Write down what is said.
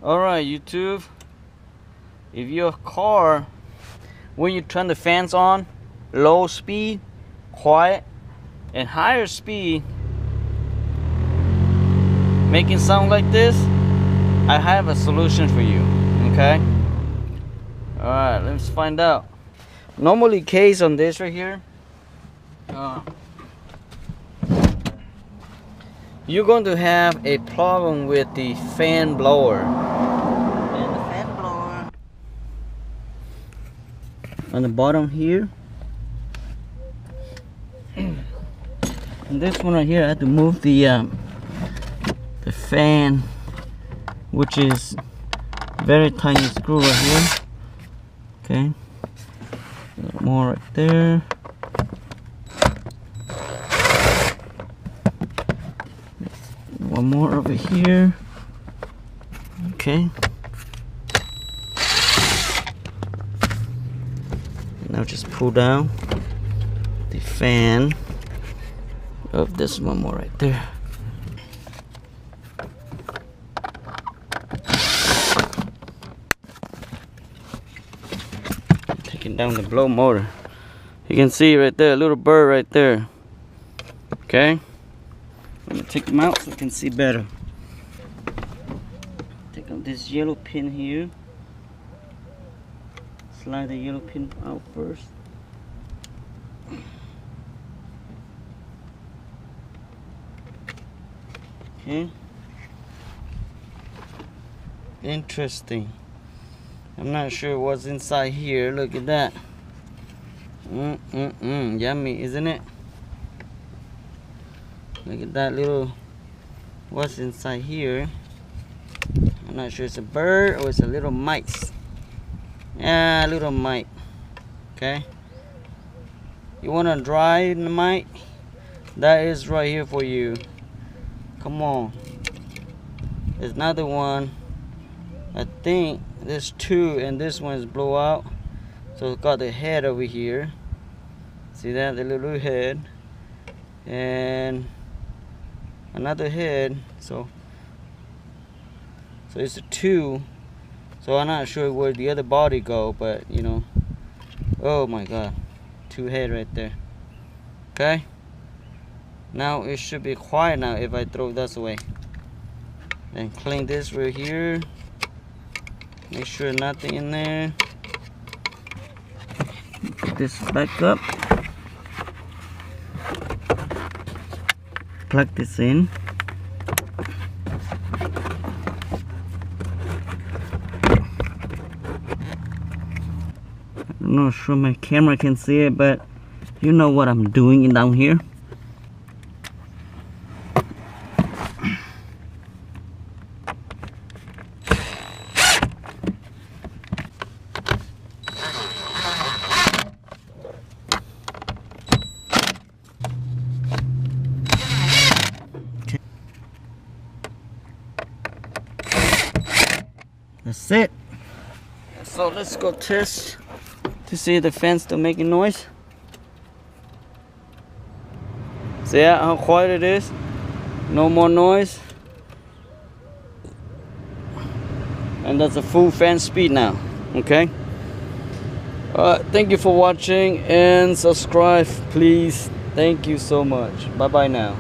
Alright, YouTube. If your car, when you turn the fans on, low speed, quiet, and higher speed, making sound like this, I have a solution for you. Okay? Alright, let's find out. Normally, case on this right here, you're going to have a problem with the fan blower. And the fan blower on the bottom here. And this one right here, I had to move the fan, which is very tiny screw right here. Okay, a little more right there. One more over here. Okay. Now just pull down the fan of this one more right there. Taking down the blow motor. You can see right there, a little bird right there. Okay. I'm gonna take them out so you can see better. Take out this yellow pin here. Slide the yellow pin out first. Okay. Interesting. I'm not sure what's inside here. Look at that. Yummy, isn't it? Look at that little, what's inside here. I'm not sure it's a bird or it's a little mice. Yeah, a little mite. Okay. You want to dry the mite? That is right here for you. Come on. There's another one. I think there's two and this one is blow out. So it's got the head over here. See that? The little head. And another head, so it's a two. So I'm not sure where the other body go, but you know. Oh my god, two head right there. Okay, now it should be quiet now if I throw this away. Then clean this right here, make sure nothing in there. Put this back up, plug this in. I'm not sure my camera can see it, but you know what I'm doing down here. That's it. So let's go test to see if the fan's still making noise. See how quiet it is? No more noise. And that's a full fan speed now. Okay. Thank you for watching and subscribe, please. Thank you so much. Bye bye now.